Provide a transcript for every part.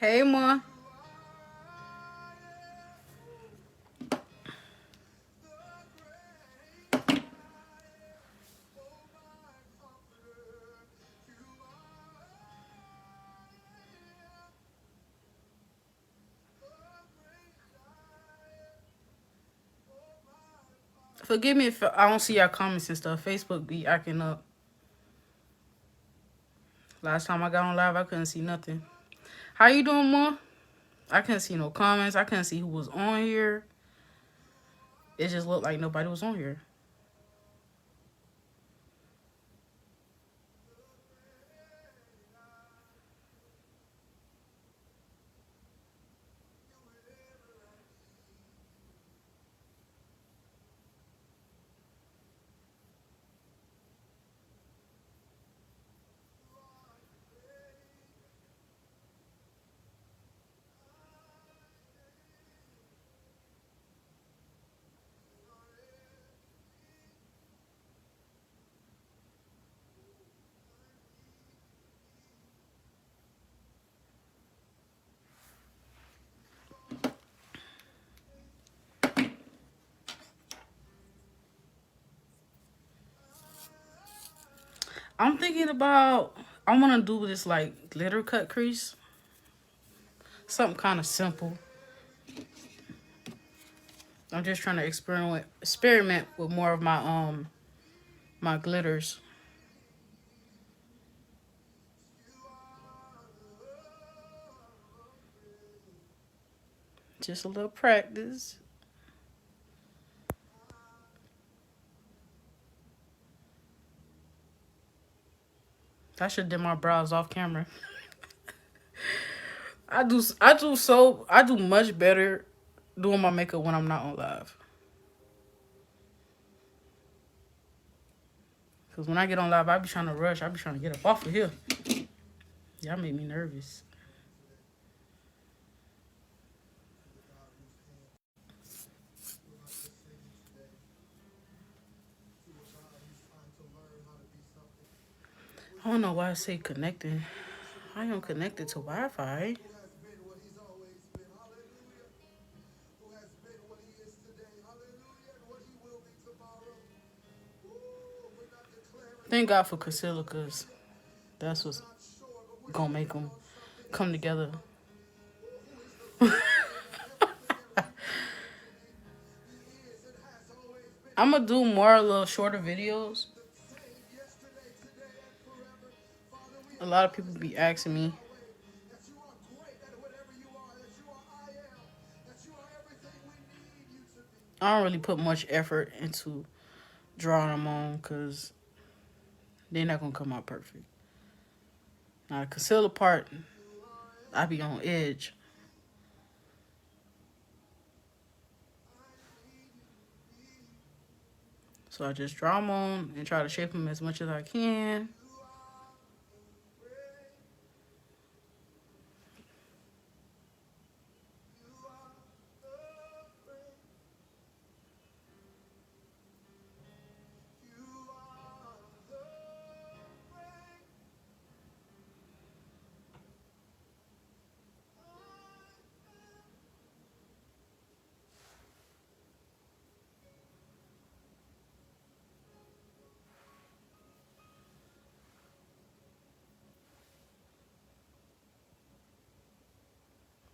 Hey, Ma. Forgive me if I don't see your comments and stuff. Facebook be acting up. Last time I got on live, I couldn't see nothing. How you doing, Ma? I couldn't see no comments. I couldn't see who was on here. It just looked like nobody was on here. I'm thinking about, I want to do this like glitter cut crease. Something kind of simple. I'm just trying to experiment with more of my glitters. Just a little practice. I should do my brows off camera. I do much better doing my makeup when I'm not on live. Cause when I get on live, I be trying to rush. I be trying to get up off of here. Y'all make me nervous. I don't know why I say connecting. I am connected to Wi-Fi. Thank God for Casilla, cause that's what's gonna make them come together. I'm gonna do more little shorter videos. A lot of people be asking me. I don't really put much effort into drawing them on because they're not gonna come out perfect. Now the concealer part, I be on edge. So I just draw them on and try to shape them as much as I can.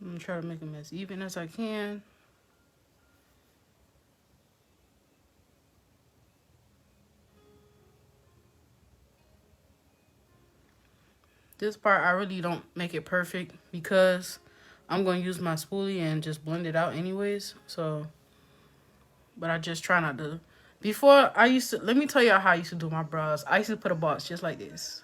I'm gonna try to make them as even as I can. This part, I really don't make it perfect because I'm going to use my spoolie and just blend it out anyways. So, but I just try not to. Before, I used to, let me tell y'all how I used to do my brows. I used to put a box just like this.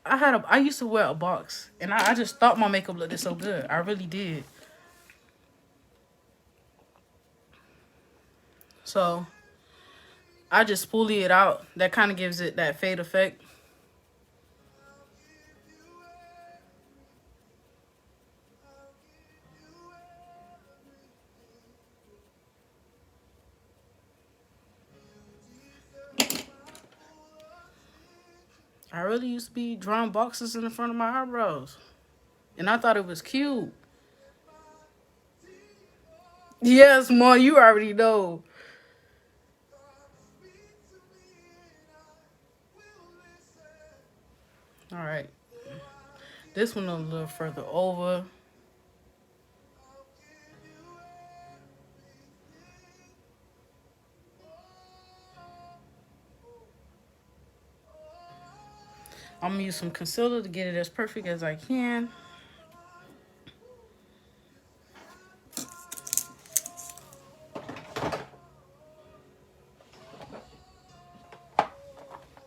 I used to wear a box, and I just thought my makeup looked so good. I really did. So, I just spoolie it out. That kind of gives it that fade effect. I really used to be drawing boxes in the front of my eyebrows. And I thought it was cute. Yes, Mom, you already know. All right. This one a little further over. I'm going to use some concealer to get it as perfect as I can.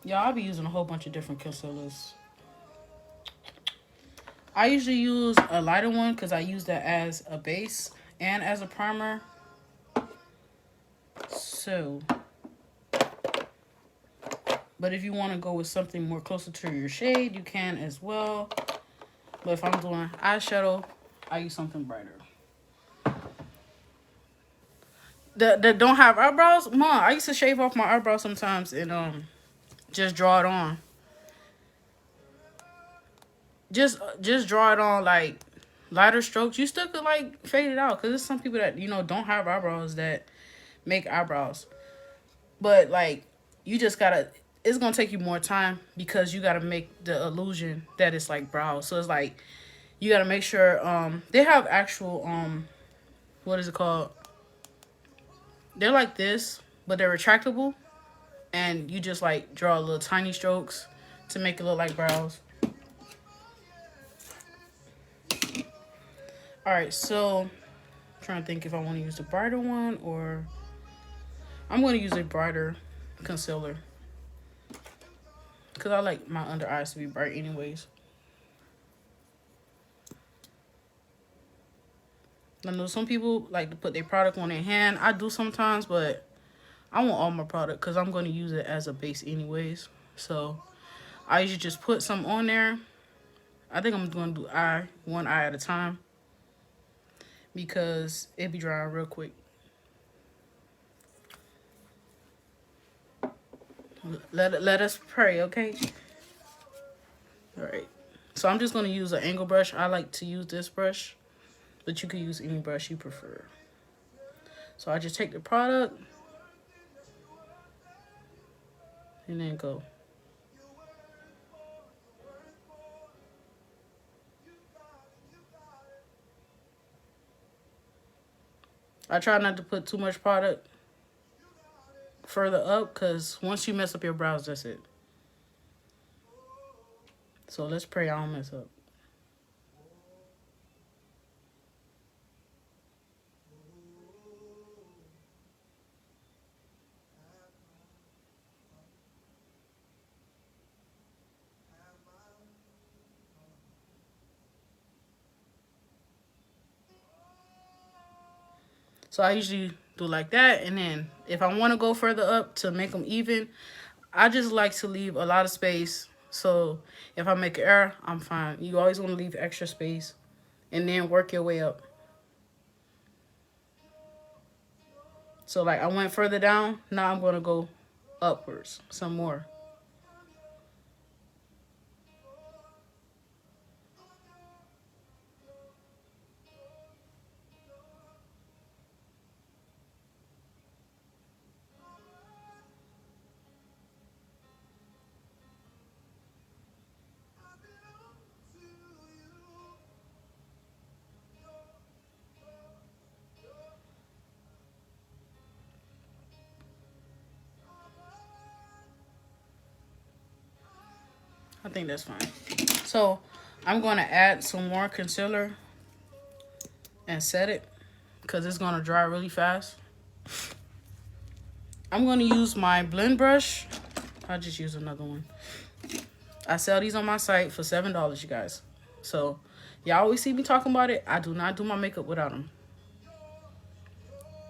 Y'all, I'll be using a whole bunch of different concealers. I usually use a lighter one because I use that as a base and as a primer. So, but if you want to go with something more closer to your shade, you can as well. But if I'm doing eyeshadow, I use something brighter. That don't have eyebrows, Mom, I used to shave off my eyebrows sometimes and just draw it on. Just draw it on like lighter strokes. You still could like fade it out because there's some people that don't have eyebrows that make eyebrows. But like you just gotta. It's gonna take you more time because you gotta make the illusion that it's like brows. So it's like you gotta make sure they have actual what is it called? They're like this, but they're retractable, and you just like draw little tiny strokes to make it look like brows. All right, so I'm trying to think if I want to use the brighter one or I'm going to use a brighter concealer because I like my under eyes to be bright anyways. I know some people like to put their product on their hand. I do sometimes, but I want all my product because I'm going to use it as a base anyways. So I usually just put some on there. I think I'm going to do one eye at a time because it be drying real quick. Let us pray, okay? All right. So I'm just going to use an angle brush. I like to use this brush, but you can use any brush you prefer. So I just take the product and then go. I try not to put too much product further up because once you mess up your brows, that's it. So let's pray I don't mess up. So I usually do like that. And then if I want to go further up to make them even, I just like to leave a lot of space. So if I make an error, I'm fine. You always want to leave extra space and then work your way up. So like I went further down. Now I'm going to go upwards some more. I think that's fine. So I'm going to add some more concealer and set it because it's going to dry really fast. I'm going to use my blend brush. I'll just use another one. I sell these on my site for $7, you guys. So y'all always see me talking about it. I do not do my makeup without them.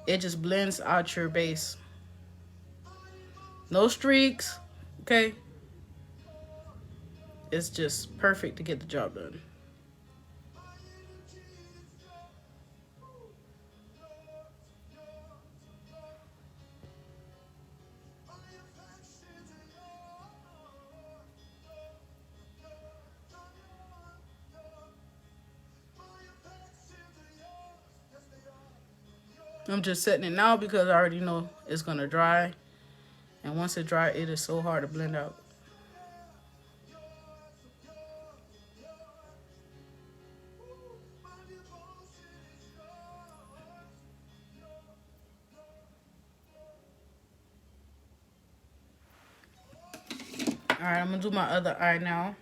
It just blends out your base. No streaks, okay? It's just perfect to get the job done. I'm just setting it now because I already know it's gonna dry. And once it dry, it is so hard to blend out. Alright, I'm gonna do my other eye now.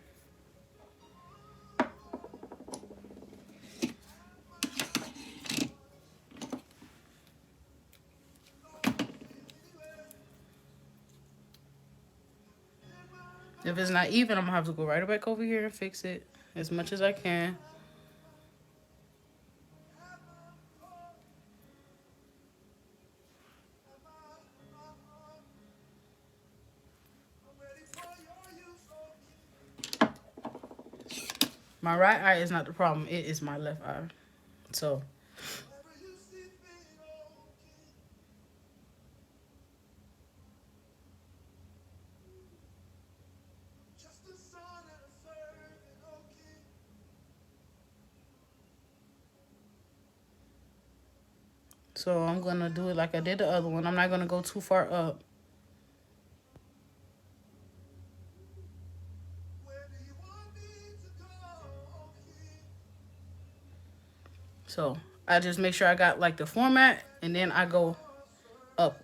If it's not even, I'm gonna have to go right back over here and fix it as much as I can. My right eye is not the problem, it is my left eye. So I'm gonna do it like I did the other one. I'm not gonna go too far up. So I just make sure I got like the format, and then I go up.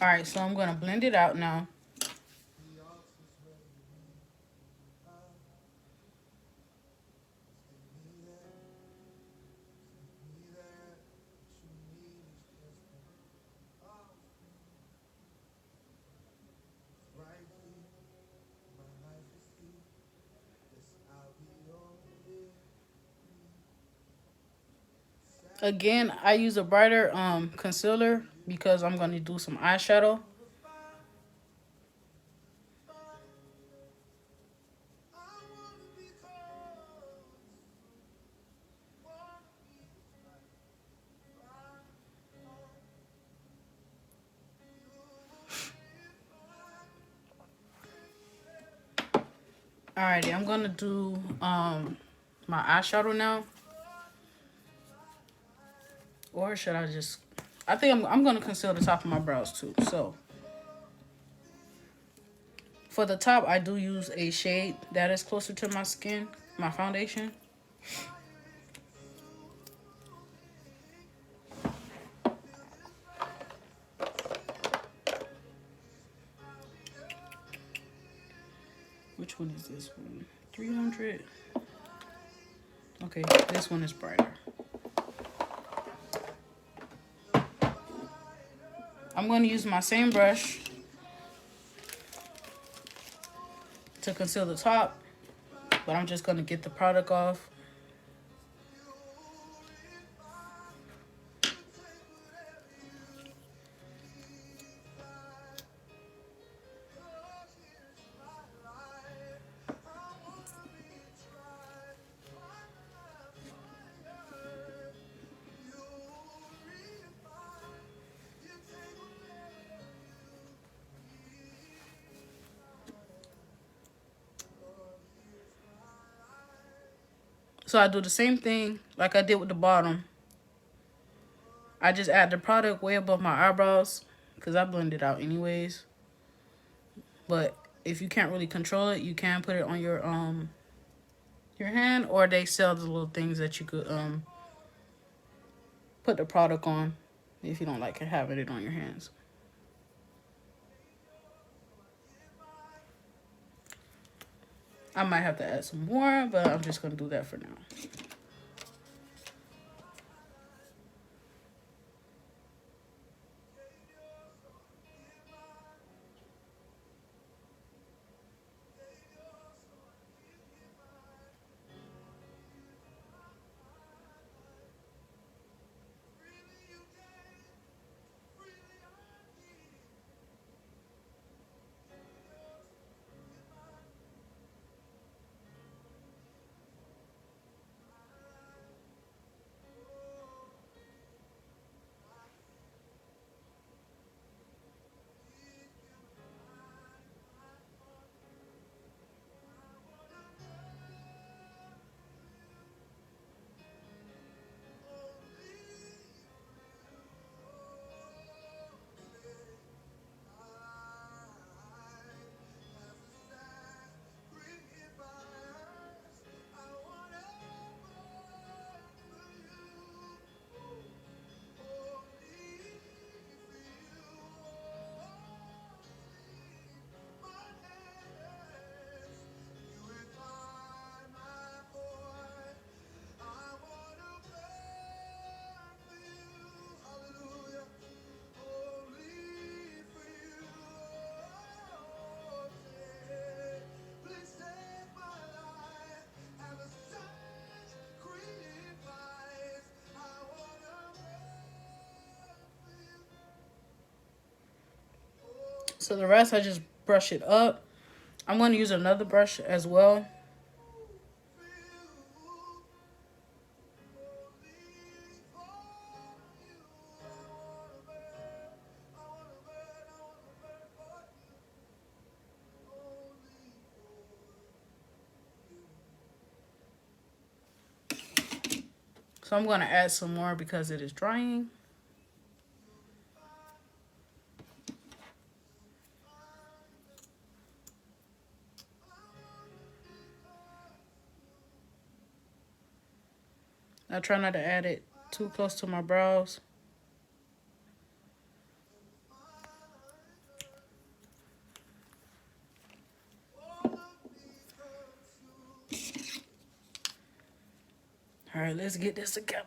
All right, so I'm gonna blend it out now. Again, I use a brighter concealer because I'm gonna do some eyeshadow. Alrighty, I'm gonna do my eyeshadow now. Or should I just... I think I'm gonna conceal the top of my brows too. So for the top, I do use a shade that is closer to my skin, my foundation. Which one is this one? 300. Okay, this one is brighter. I'm going to use my same brush to conceal the top, but I'm just going to get the product off. So I do the same thing like I did with the bottom. I just add the product way above my eyebrows because I blend it out anyways. But if you can't really control it, you can put it on your hand, or they sell the little things that you could put the product on if you don't like having it on your hands. I might have to add some more, but I'm just going to do that for now. So the rest, I just brush it up. I'm going to use another brush as well. So I'm going to add some more because it is drying. I try not to add it too close to my brows. All right, let's get this together.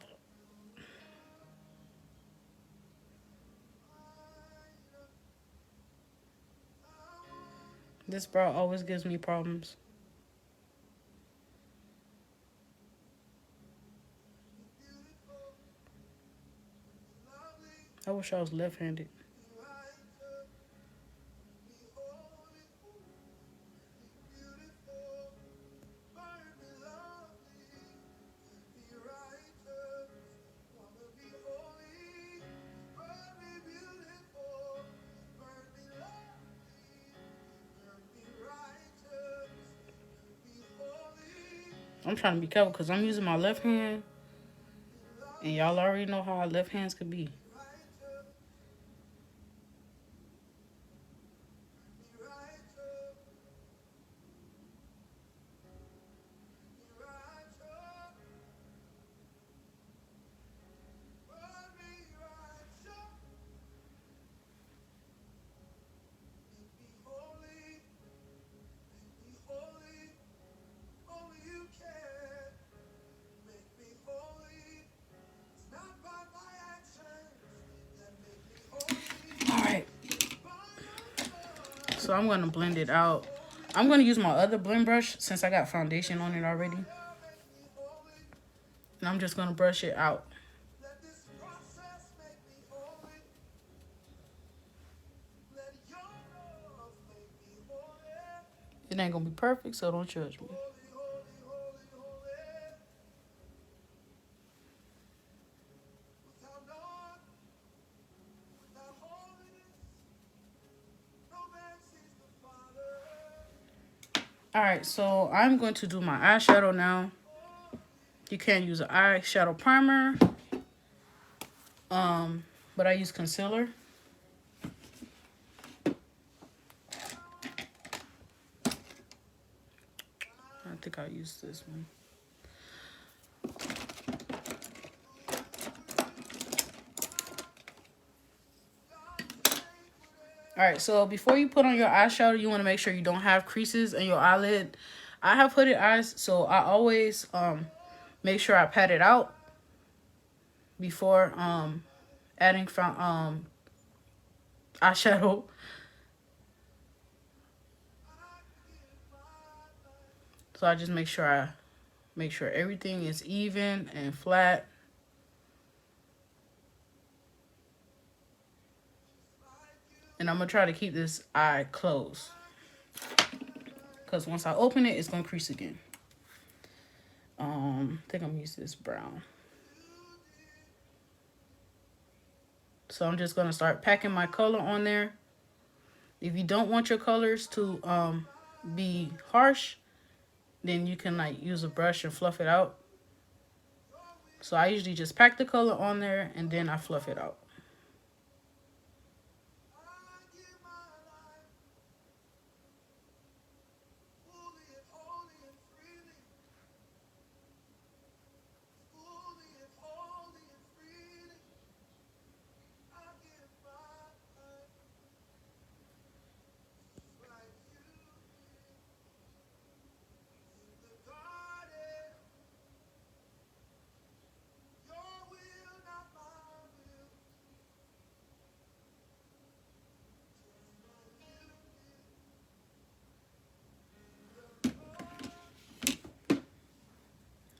This brow always gives me problems. I wish I was left-handed. I'm trying to be careful because I'm using my left hand. And y'all already know how our left hands could be. All right. So I'm going to blend it out. I'm going to use my other blend brush since I got foundation on it already. And I'm just going to brush it out. It ain't going to be perfect, so don't judge me. Alright, so I'm going to do my eyeshadow now. You can use an eyeshadow primer. But I use concealer. I think I'll use this one. Alright, so before you put on your eyeshadow, you want to make sure you don't have creases in your eyelid. I have hooded eyes, so I always make sure I pat it out before adding from eyeshadow. So I just make sure everything is even and flat. And I'm gonna try to keep this eye closed, because once I open it, it's gonna crease again. I think I'm gonna use this brown. So I'm just gonna start packing my color on there. If you don't want your colors to be harsh, then you can like use a brush and fluff it out. So I usually just pack the color on there and then I fluff it out.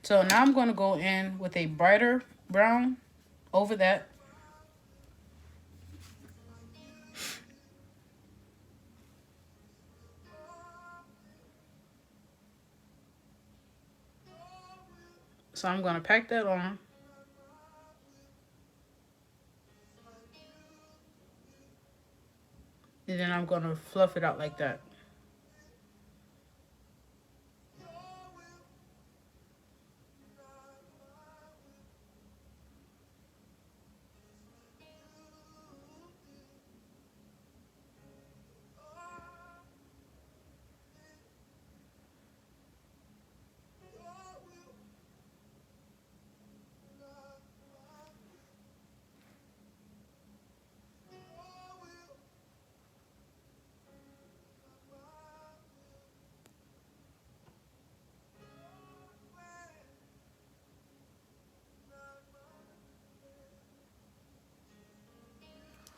So now I'm going to go in with a brighter brown over that. So I'm going to pack that on. And then I'm going to fluff it out like that.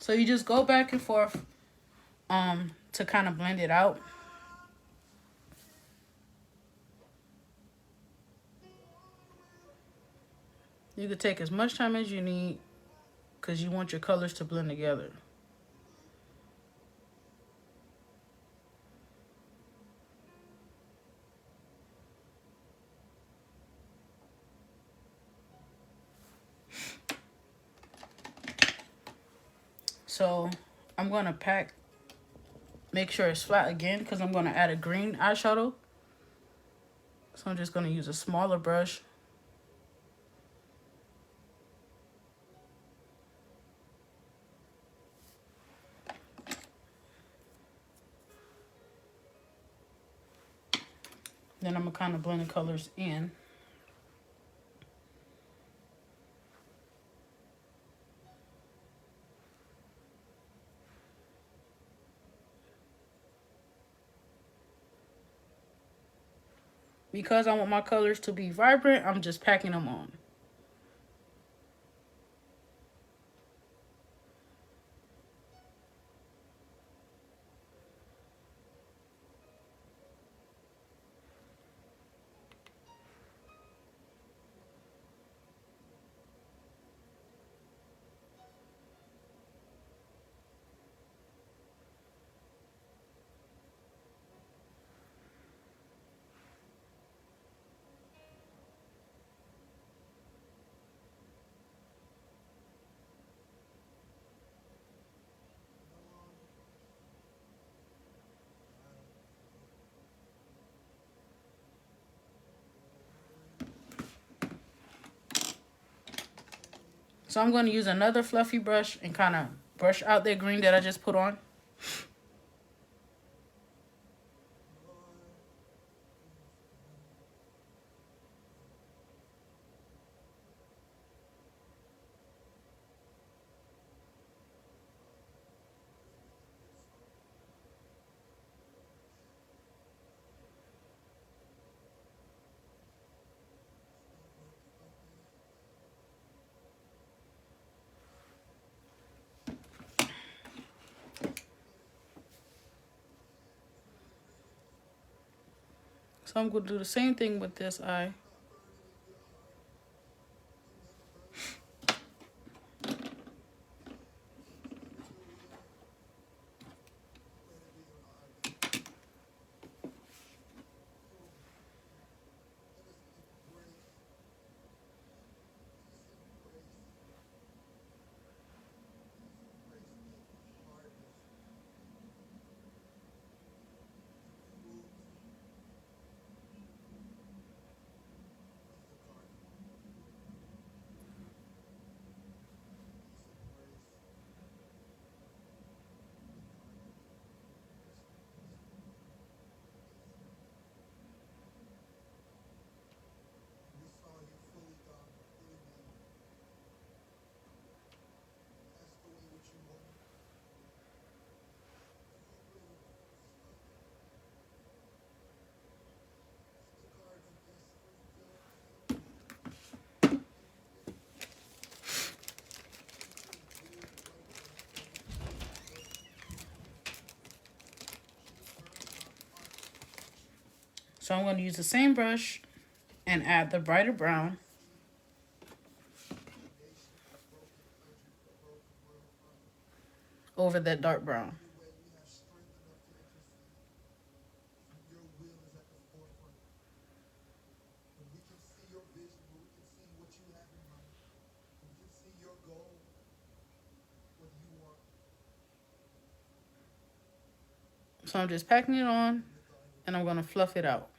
So you just go back and forth to kind of blend it out. You could take as much time as you need because you want your colors to blend together. So I'm going to make sure it's flat again because I'm going to add a green eyeshadow. So I'm just going to use a smaller brush. Then I'm going to kind of blend the colors in. Because I want my colors to be vibrant, I'm just packing them on. So I'm going to use another fluffy brush and kind of brush out that green that I just put on. So I'm going to do the same thing with this eye. So I'm going to use the same brush and add the brighter brown over that dark brown. So I'm just packing it on and I'm going to fluff it out.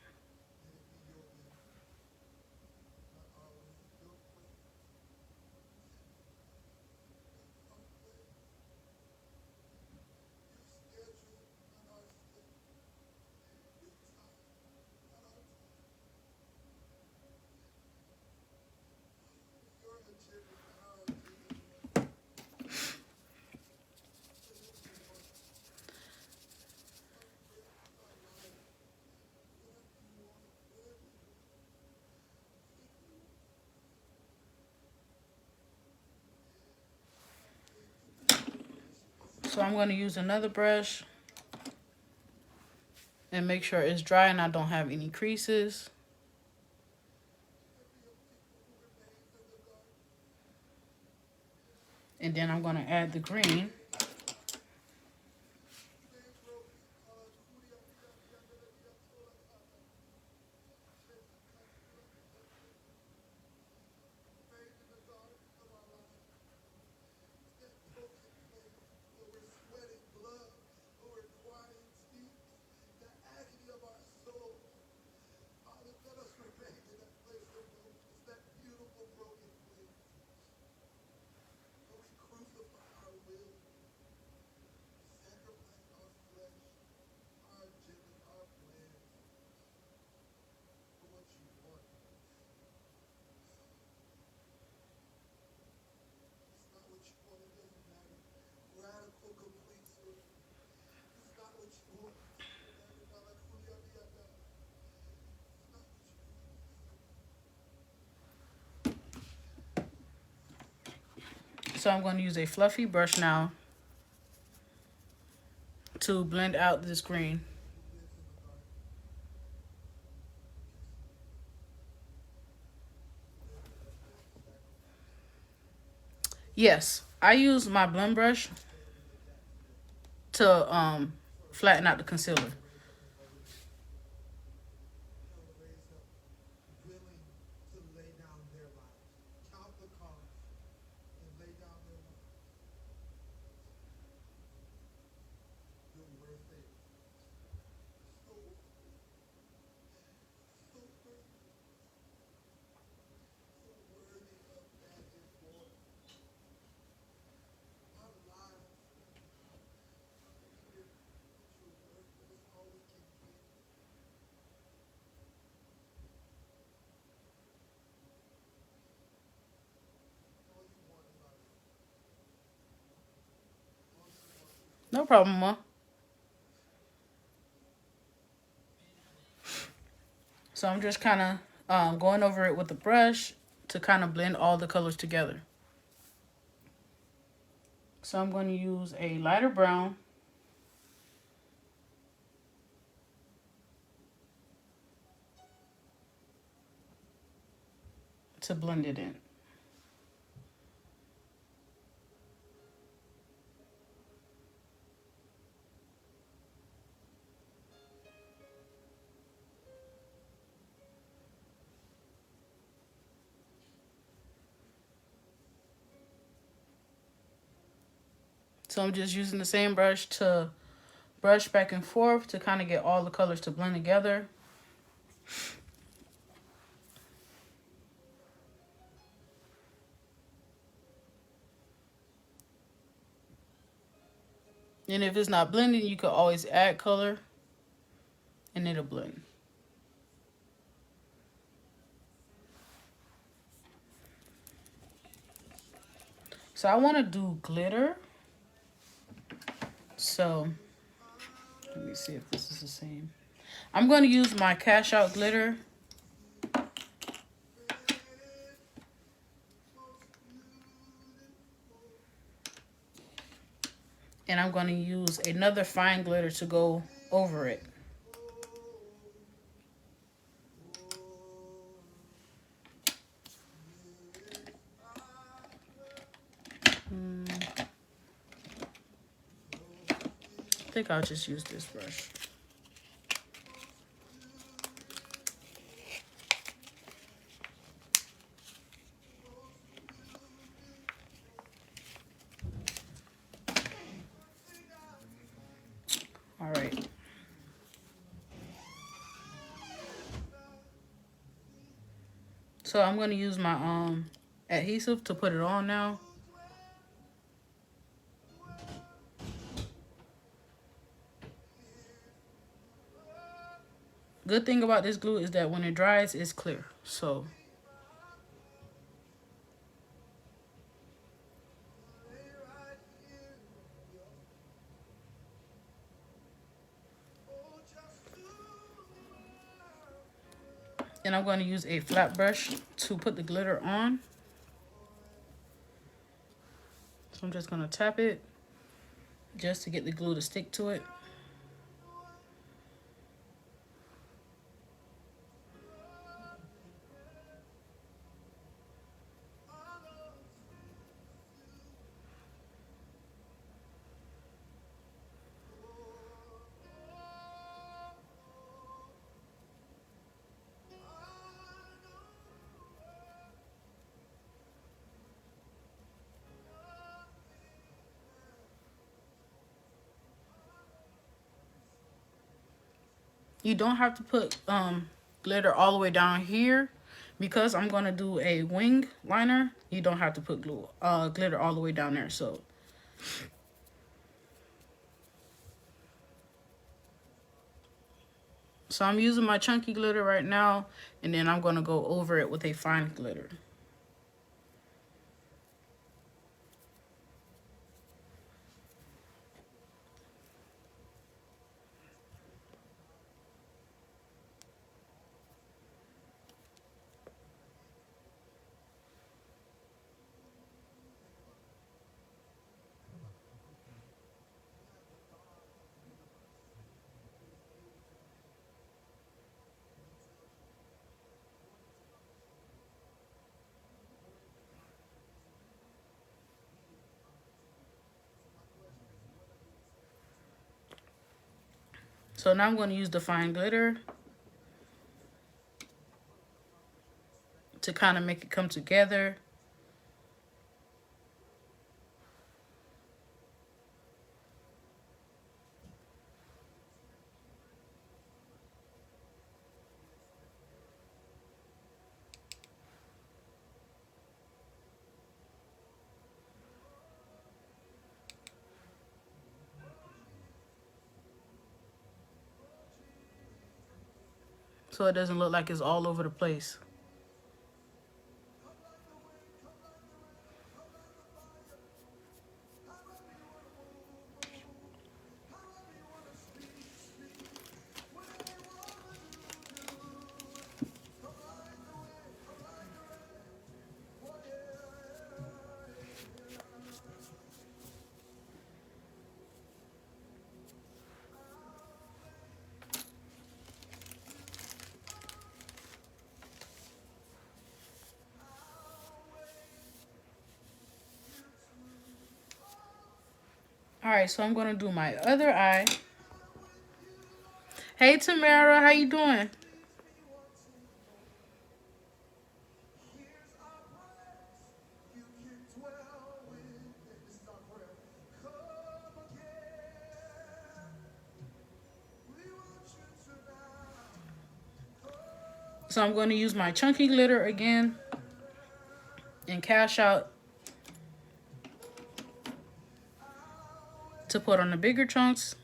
So I'm going to use another brush and make sure it's dry and I don't have any creases. And then I'm going to add the green. So I'm going to use a fluffy brush now to blend out this green. Yes, I use my blend brush to flatten out the concealer. No problem, Ma. So I'm just kind of going over it with the brush to kind of blend all the colors together. So I'm going to use a lighter brown. to blend it in. So I'm just using the same brush to brush back and forth to kind of get all the colors to blend together. And if it's not blending, you can always add color and it'll blend. So I want to do glitter. So let me see if this is the same. I'm going to use my Cash Out glitter. And I'm going to use another fine glitter to go over it. I think I'll just use this brush. All right. So I'm going to use my adhesive to put it on now. Good thing about this glue is that when it dries, it's clear. So and I'm going to use a flat brush to put the glitter on. So I'm just going to tap it just to get the glue to stick to it. You don't have to put glitter all the way down here because I'm going to do a wing liner. You don't have to put glitter all the way down there. So I'm using my chunky glitter right now, and then I'm going to go over it with a fine glitter. So now I'm going to use the fine glitter to kind of make it come together. So it doesn't look like it's all over the place. Alright, so I'm going to do my other eye. Hey, Tamara, how you doing? So I'm going to use my chunky glitter again and cash out to put on the bigger chunks.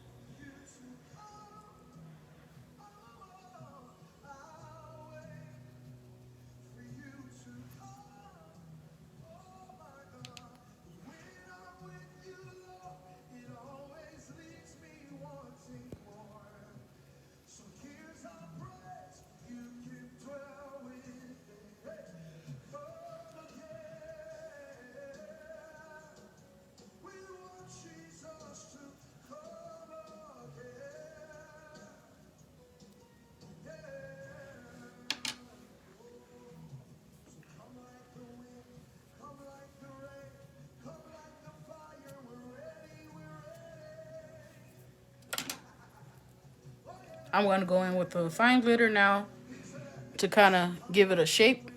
I'm going to go in with the fine glitter now to kind of give it a shape.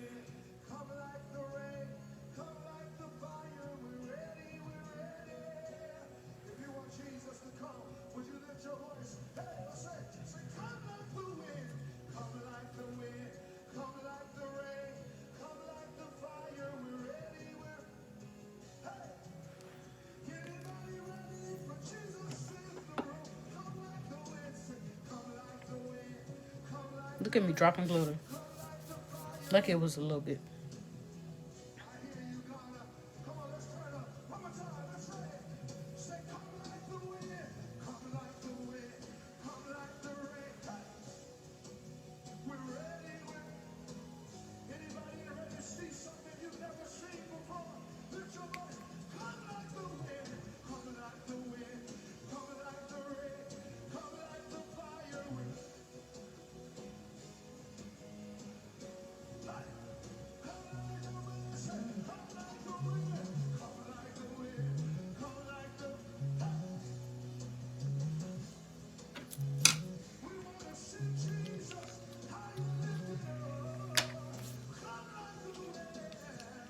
Look at me dropping glitter. Like it was a little bit.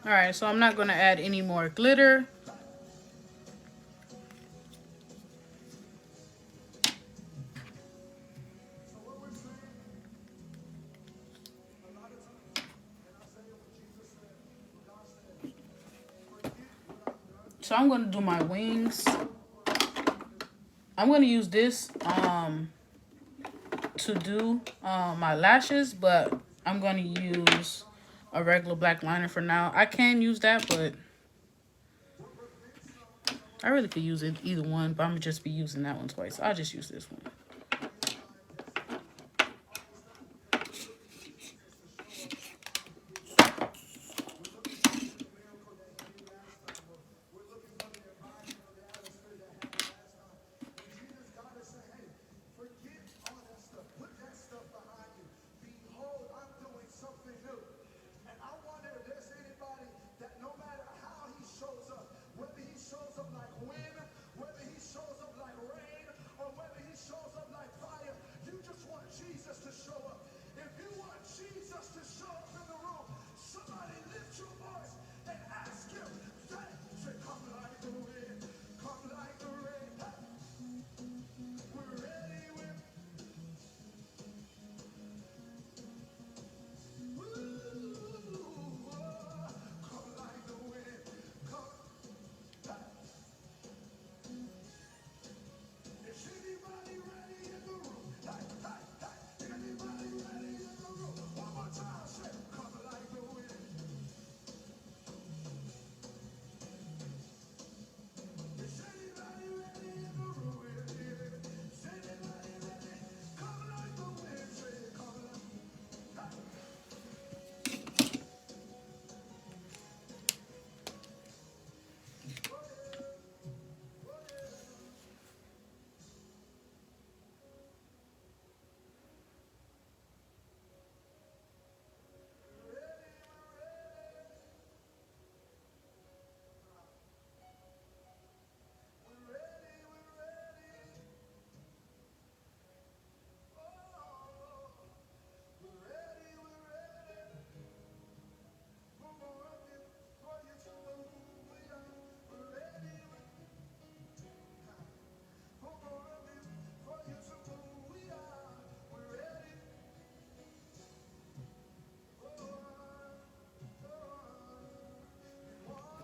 Alright, so I'm not going to add any more glitter. So I'm going to do my wings. I'm going to use this to do my lashes, but I'm going to use a regular black liner for now. I can use that, but I really could use it either one, but I'm going to just be using that one twice. I'll just use this one.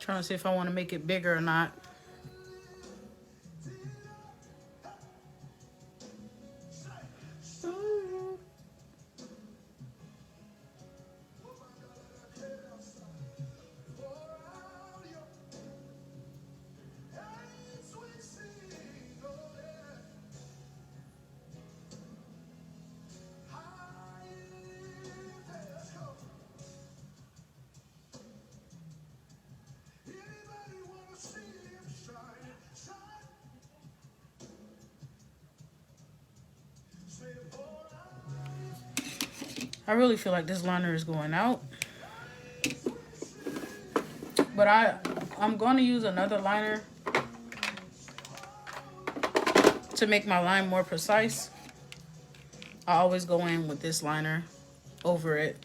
Trying to see if I want to make it bigger or not. I really feel like this liner is going out. But I'm going to use another liner to make my line more precise. I always go in with this liner over it.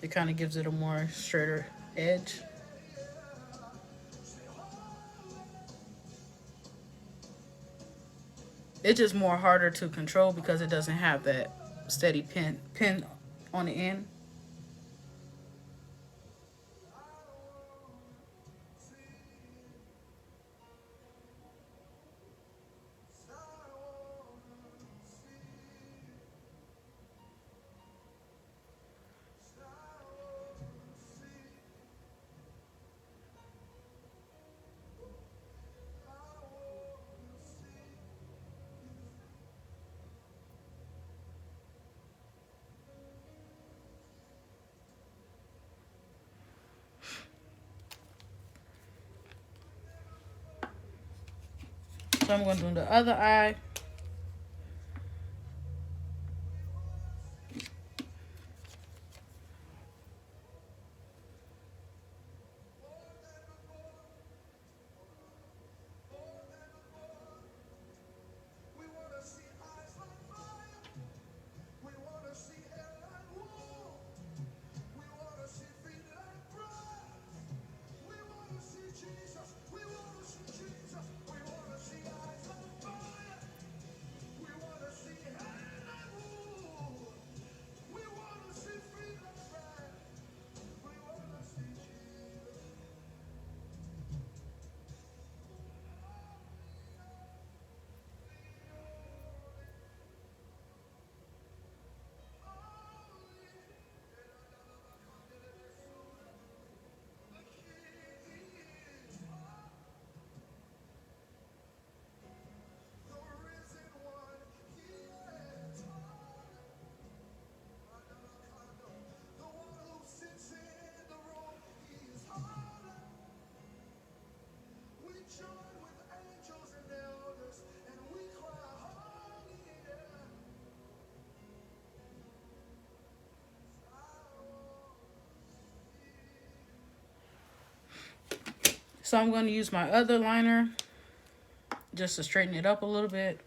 It kind of gives it a more straighter edge. It's just more harder to control because it doesn't have that steady pin on the end. So I'm going to do the other eye. So I'm going to use my other liner just to straighten it up a little bit.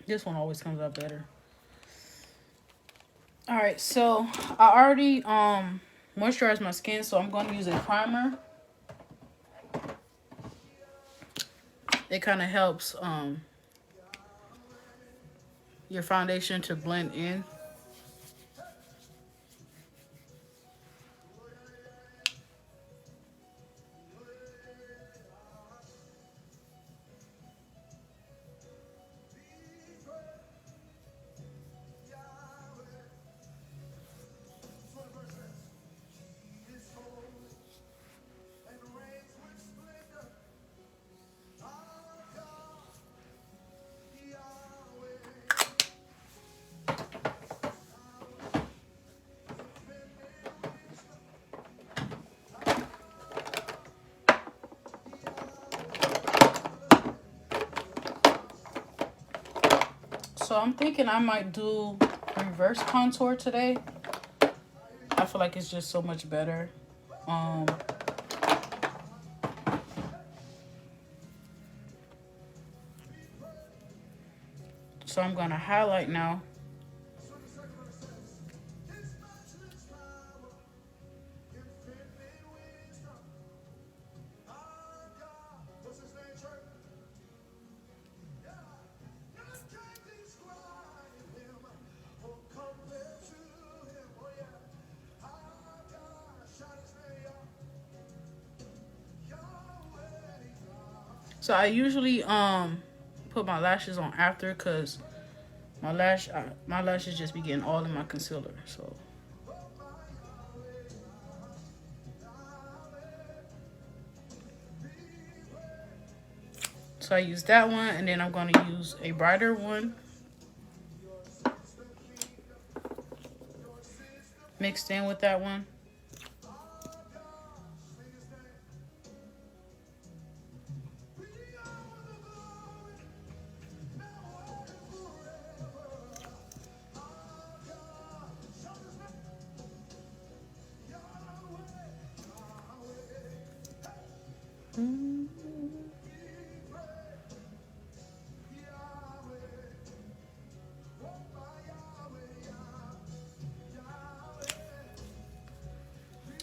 This one always comes out better. All right, so I already moisturized my skin, so I'm going to use a primer. It kind of helps your foundation to blend in. thinking I might do reverse contour today. I feel like it's just so much better. Um, so I'm gonna highlight now. So I usually put my lashes on after, cause my lashes just be getting all in my concealer. So I use that one, and then I'm gonna use a brighter one mixed in with that one.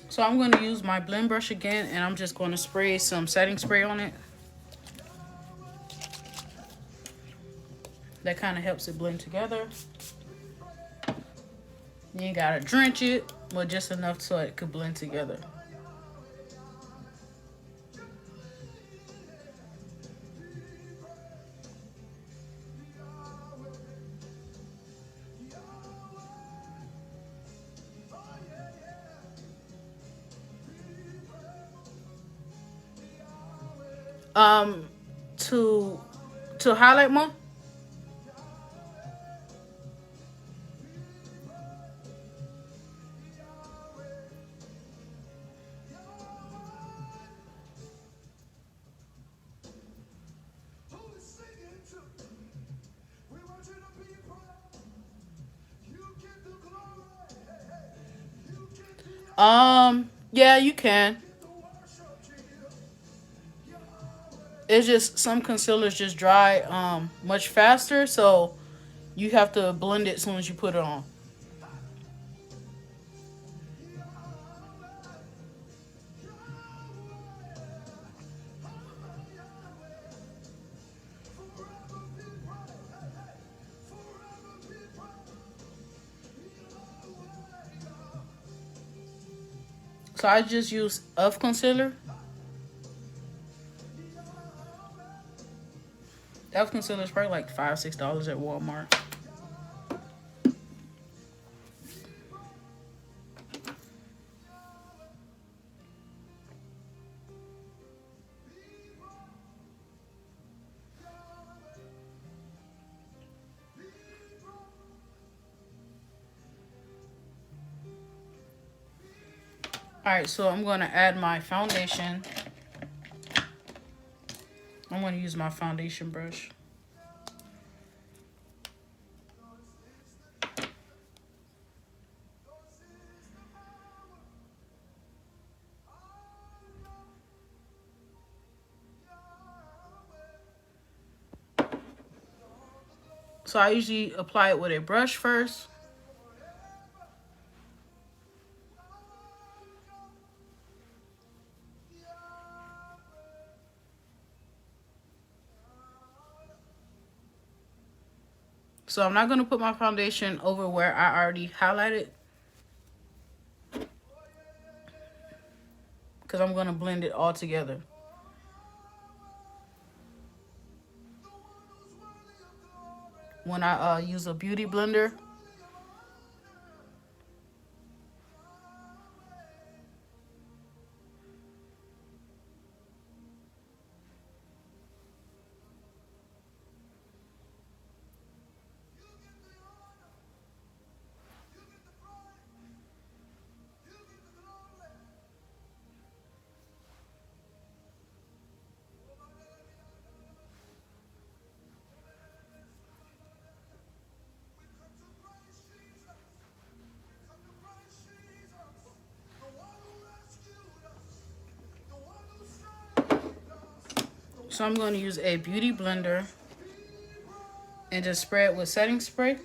So I'm going to use my blend brush again, and I'm just going to spray some setting spray on it. That kind of helps it blend together. You ain't got to drench it, but just enough so it could blend together. Um, to highlight more. Yeah, you can. It's just some concealers just dry much faster, so you have to blend it as soon as you put it on. So I just use Elf concealer. Elf concealer is probably like $5-6 at Walmart. Alright, so I'm going to add my foundation. I'm going to use my foundation brush. So I usually apply it with a brush first. So I'm not going to put my foundation over where I already highlighted, because I'm going to blend it all together. When I use a beauty blender. So I'm going to use a beauty blender and just spray it with setting spray.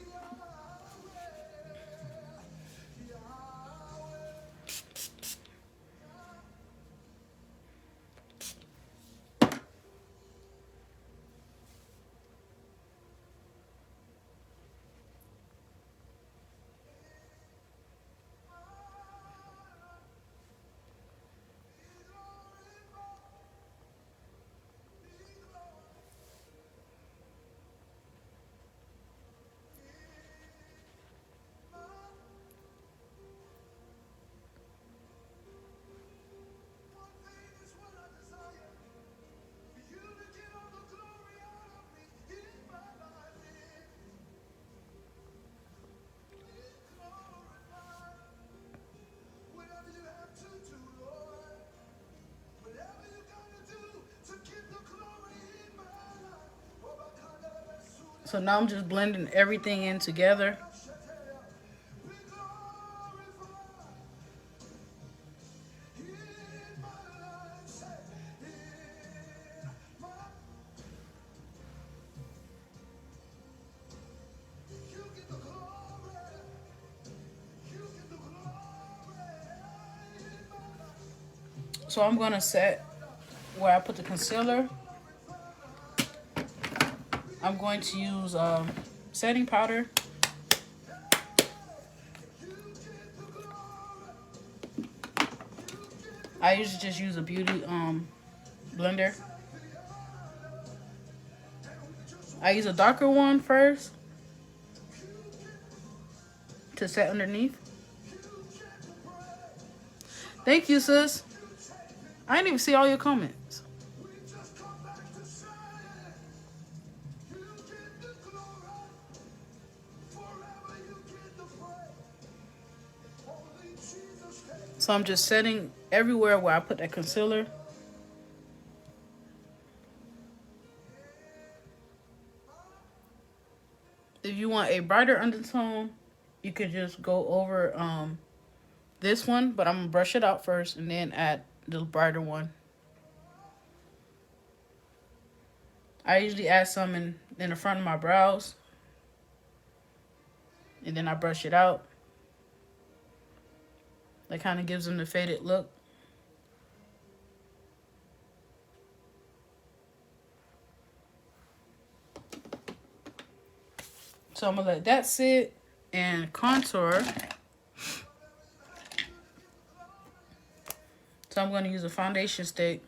So now I'm just blending everything in together. So I'm going to set where I put the concealer. I'm going to use setting powder. I usually just use a beauty blender. I use a darker one first to set underneath. Thank you, sis. I didn't even see all your comments. So I'm just setting everywhere where I put that concealer. If you want a brighter undertone, you could just go over this one, but I'm going to brush it out first and then add the brighter one. I usually add some in the front of my brows, and then I brush it out. That kind of gives them the faded look. So I'm going to let that sit and contour. So I'm going to use a foundation stick.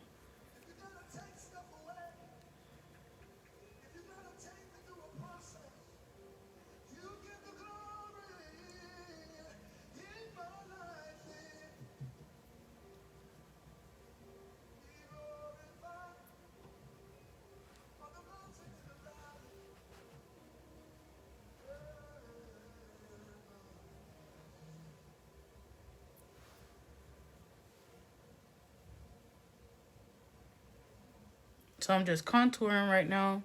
So I'm just contouring right now.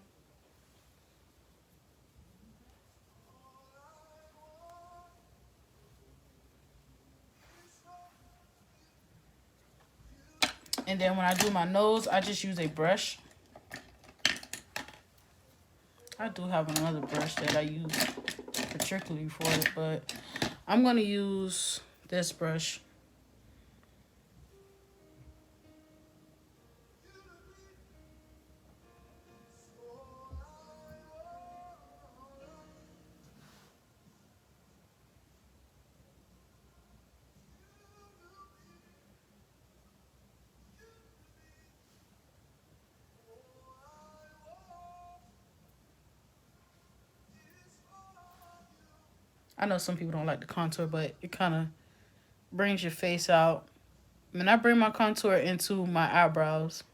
And then when I do my nose, I just use a brush. I do have another brush that I use particularly for it, but I'm going to use this brush. I know some people don't like the contour, but it kind of brings your face out. I mean, I bring my contour into my eyebrows.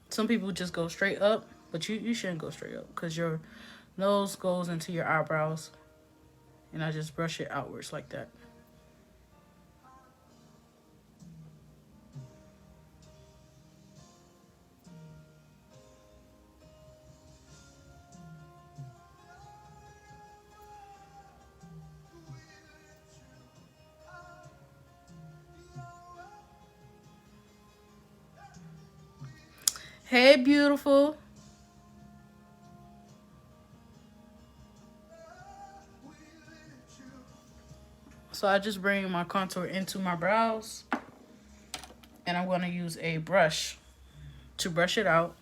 Some people just go straight up, but you shouldn't go straight up because your nose goes into your eyebrows. And I just brush it outwards like that. Hey, beautiful. So I just bring my contour into my brows. And I'm going to use a brush to brush it out.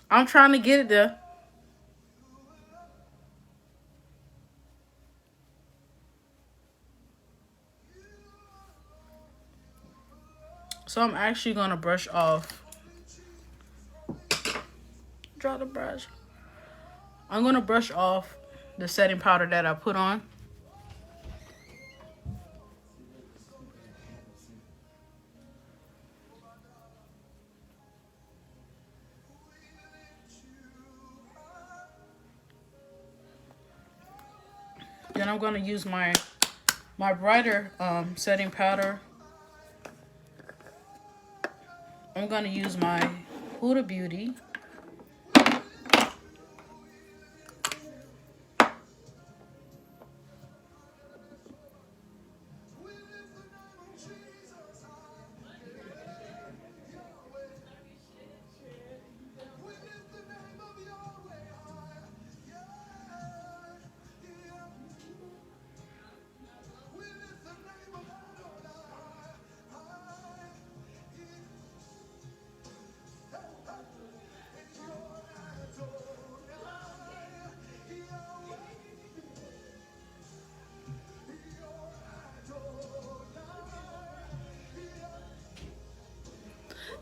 I'm trying to get it there. So I'm actually going to brush off. Draw the brush. I'm going to brush off the setting powder that I put on. Then I'm going to use my brighter setting powder. I'm going to use my Huda Beauty.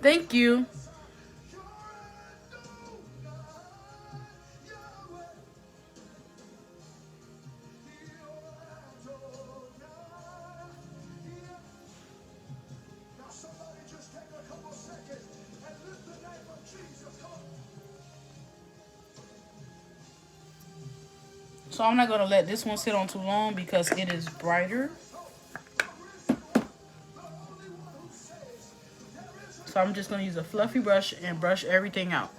Thank you. So I'm not going to let this one sit on too long because it is brighter. So I'm just going to use a fluffy brush and brush everything out.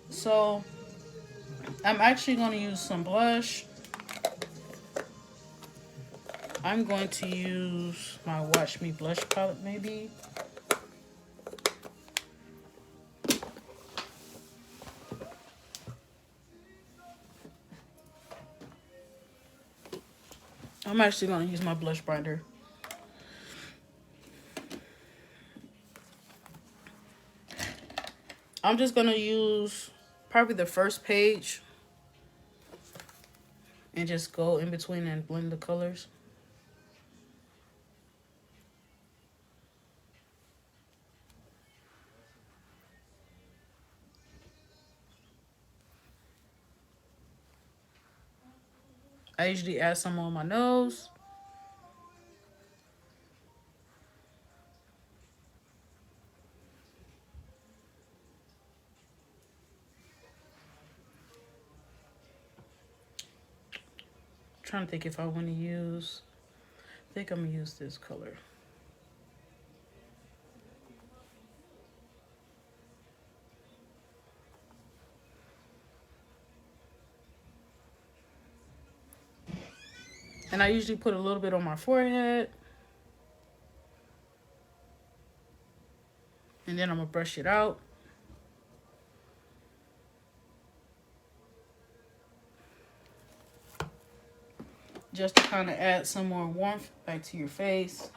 So I'm actually going to use some blush. I'm going to use my Watch Me blush palette maybe. I'm actually going to use my blush binder. I'm just going to use probably the first page and just go in between and blend the colors. I usually add some on my nose. Trying to think if I want to use, I think I'm going to use this color. And I usually put a little bit on my forehead. And then I'm going to brush it out. Just to kind of add some more warmth back to your face.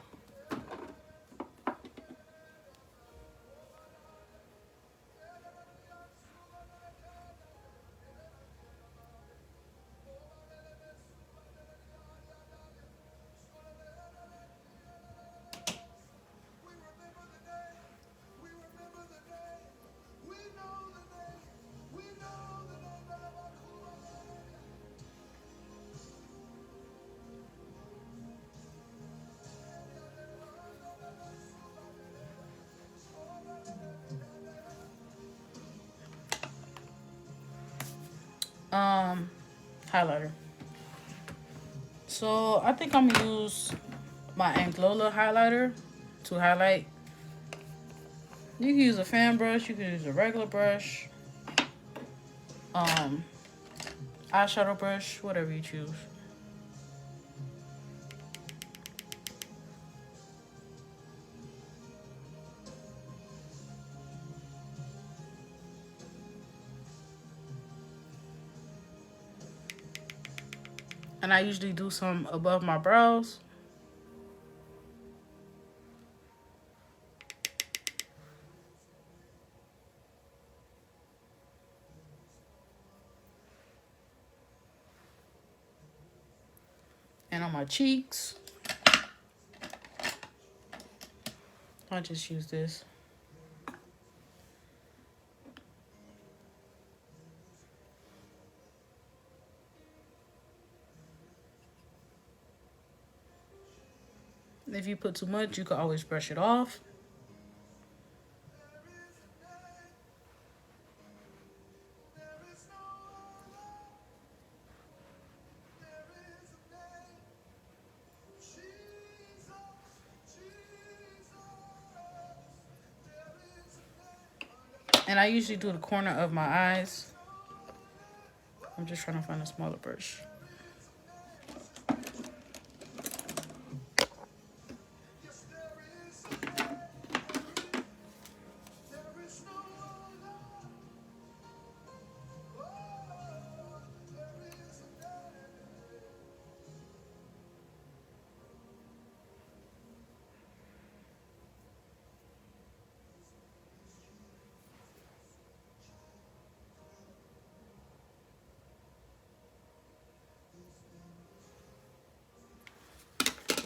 highlighter. So I think I'm gonna use my Anklola highlighter to highlight. You can use a fan brush, you can use a regular brush, um, eyeshadow brush, whatever you choose. And I usually do some above my brows. And on my cheeks. I just use this. If you put too much, you can always brush it off. And I usually do the corner of my eyes. I'm just trying to find a smaller brush.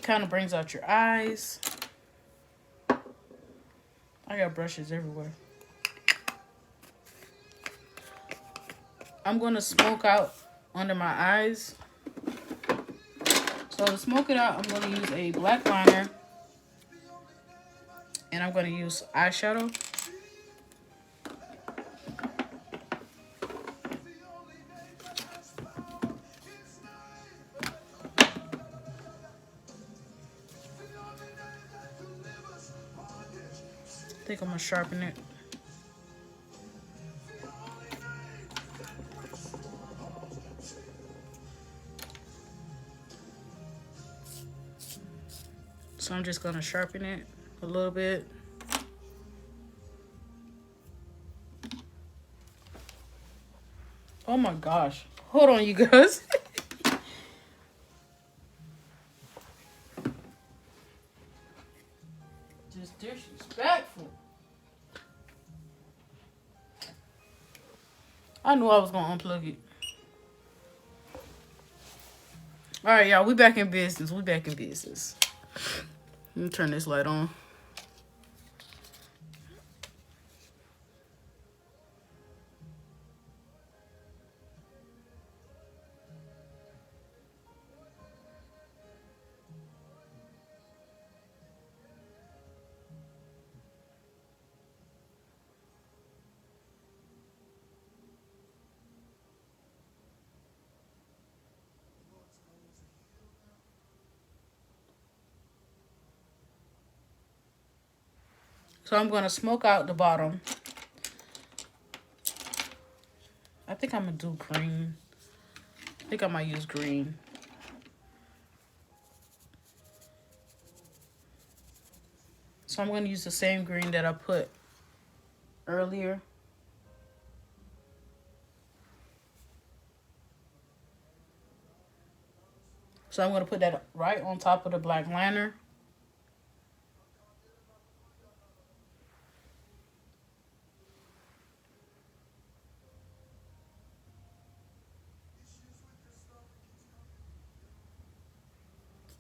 Kind of brings out your eyes. I got brushes everywhere. I'm going to smoke out under my eyes. So to smoke it out, I'm going to use a black liner. And I'm going to use eyeshadow. I think I'm going to sharpen it. So I'm just going to sharpen it a little bit. Oh my gosh. Hold on, you guys. Just disrespectful. I knew I was going to unplug it. All right, y'all. We back in business. We back in business. Let me turn this light on. So I'm going to smoke out the bottom. I think I'm going to do green. I think I might use green. So I'm going to use the same green that I put earlier. So I'm going to put that right on top of the black liner.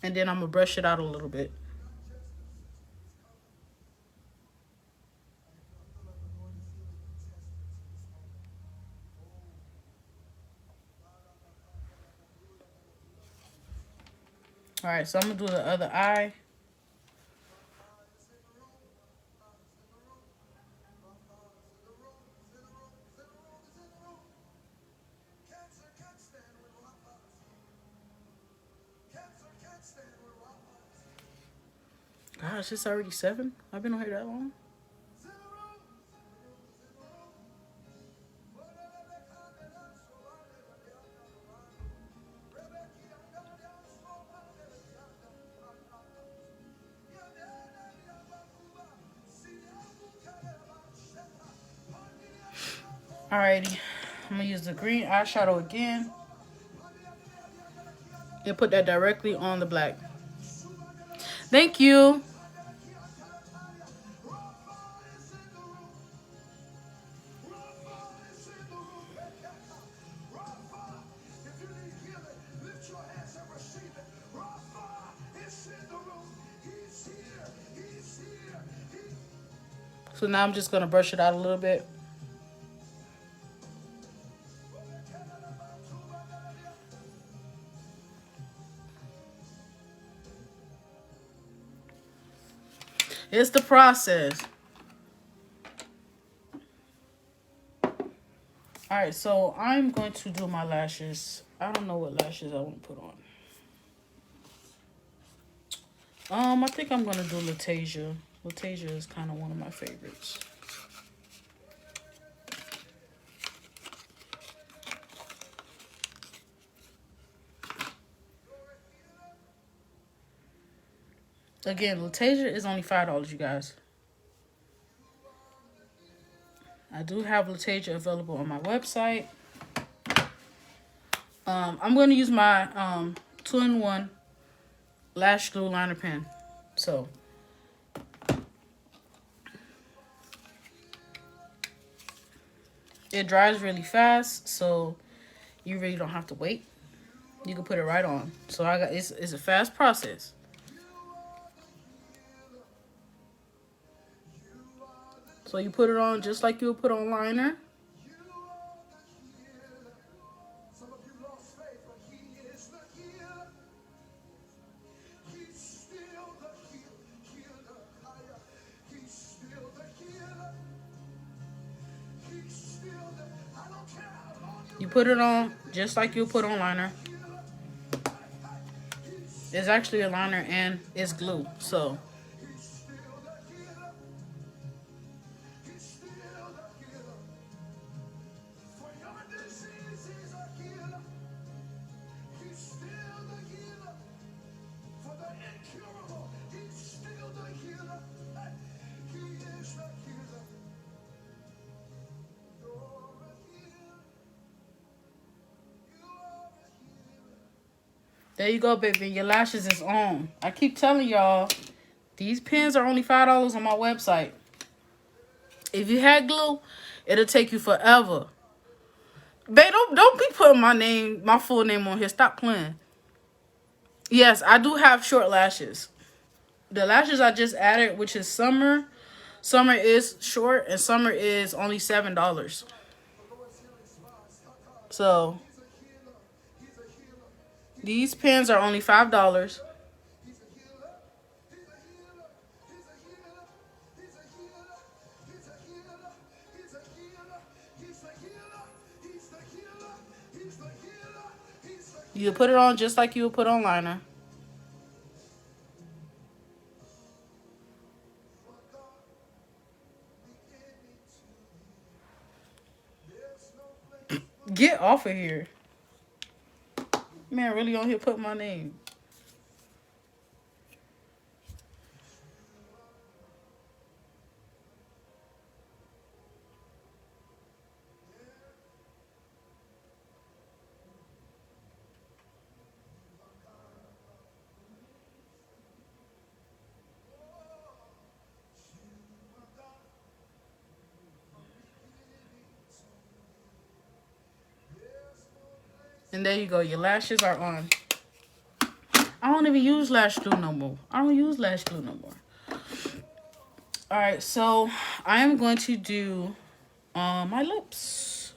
And then I'm going to brush it out a little bit. All right, so I'm going to do the other eye. gosh, it's already 7. I've been on here that long. Alrighty, I'm gonna use the green eyeshadow again and put that directly on the black. Thank you. So now I'm just gonna brush it out a little bit. It's the process. Alright, so I'm going to do my lashes. I don't know what lashes I want to put on. I think I'm gonna do Latasia. Latasia is kind of one of my favorites. Again, Latasia is only $5, you guys. I do have Latasia available on my website. I'm going to use my 2-in-1 lash glue liner pen. So it dries really fast, so you really don't have to wait. You can put it right on. So it's a fast process. So you put it on just like you would put on liner. You put it on just like you put on liner. It's actually a liner and it's glue, so. There you go, baby. Your lashes is on. I keep telling y'all, these pens are only $5 on my website. If you had glue, it'll take you forever. Babe, don't be putting my full name on here. Stop playing. Yes, I do have short lashes. The lashes I just added, which is Summer. Summer is short and Summer is only $7. So these pens are only $5. You put it on just like you would put on liner. Get off of here. Man, really on here put my name. And there you go. Your lashes are on. I don't even use lash glue no more. I don't use lash glue no more. Alright, so I am going to do my lips.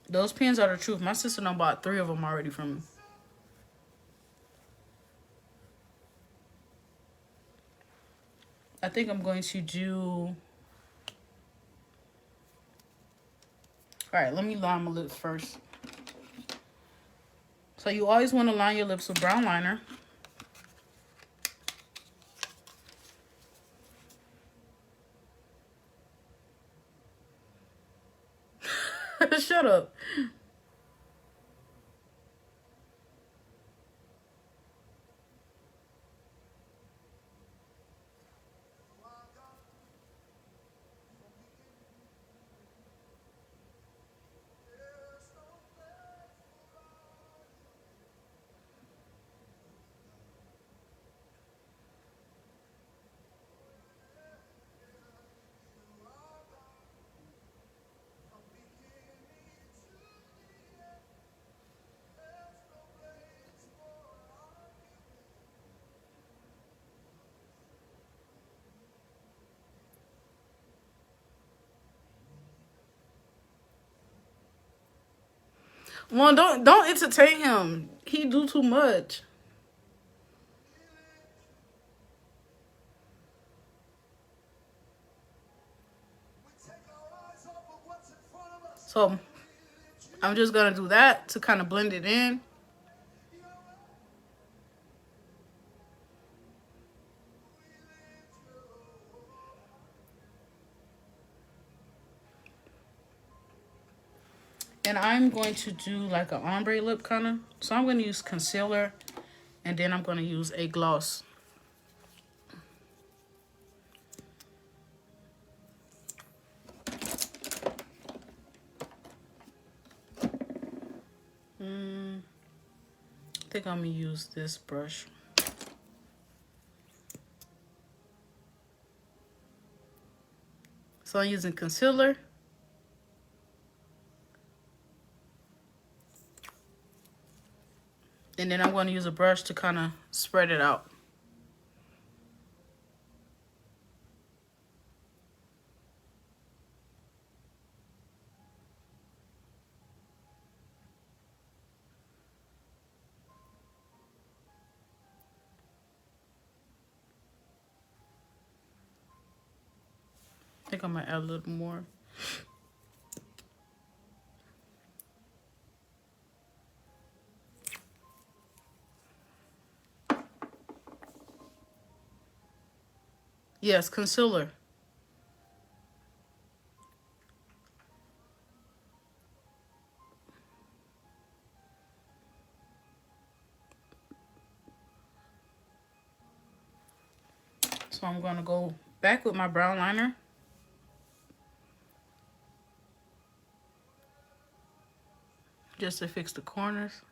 Those pens are the truth. My sister done bought 3 of them already from me. I think I'm going to do... Alright, let me line my lips first. So you always want to line your lips with brown liner. Shut up. Well, don't entertain him. He do too much. So I'm just gonna do that to kind of blend it in. And I'm going to do like an ombre lip kind of. So I'm going to use concealer. And then I'm going to use a gloss. I think I'm going to use this brush. So I'm using concealer. And then I'm going to use a brush to kind of spread it out. I think I might add a little more. Yes, concealer. So I'm going to go back with my brown liner. Just to fix the corners.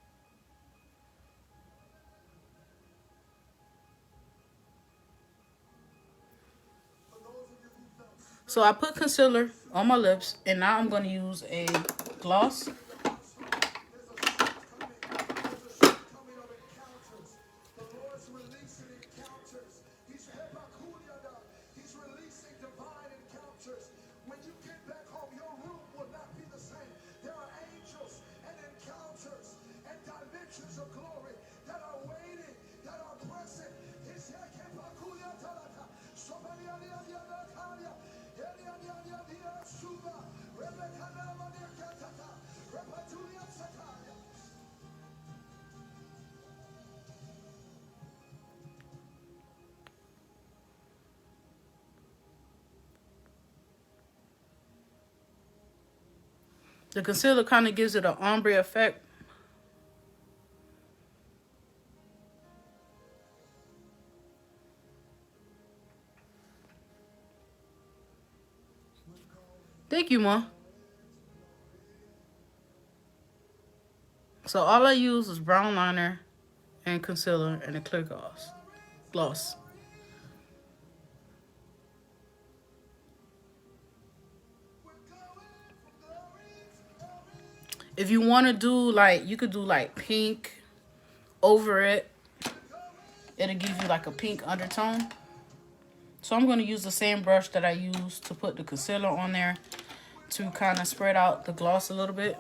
So I put concealer on my lips, and now I'm going to use a gloss. The concealer kind of gives it an ombre effect. Thank you, Ma. So all I use is brown liner and concealer and a clear gloss. If you want to do like, you could do like pink over it. It'll give you like a pink undertone. So I'm going to use the same brush that I used to put the concealer on there to kind of spread out the gloss a little bit.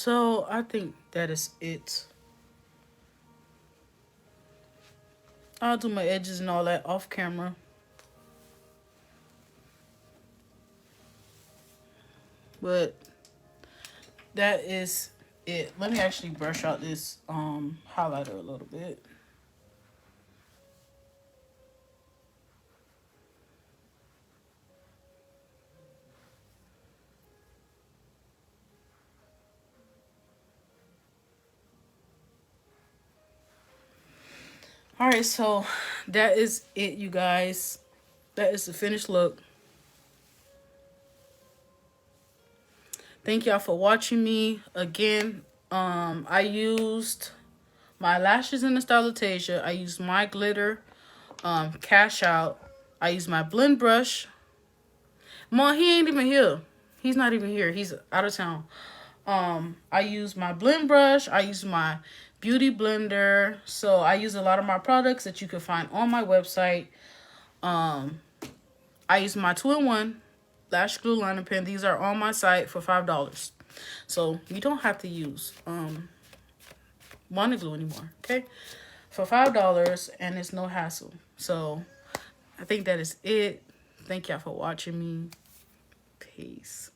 So I think that is it. I'll do my edges and all that off camera. But that is it. Let me actually brush out this highlighter a little bit. All right, so that is it, you guys. That is the finished look. Thank y'all for watching me. Again, I used my lashes in the Stylotasia. I used my glitter, Cash Out. I used my blend brush. Mom, he ain't even here. He's not even here. He's out of town. I use my blend brush. I use my beauty blender. So I use a lot of my products that you can find on my website. I use my 2-in-1 lash glue liner pen. These are on my site for $5. So you don't have to use Wonder Glue anymore, okay? For $5, and it's no hassle. So I think that is it. Thank y'all for watching me. Peace.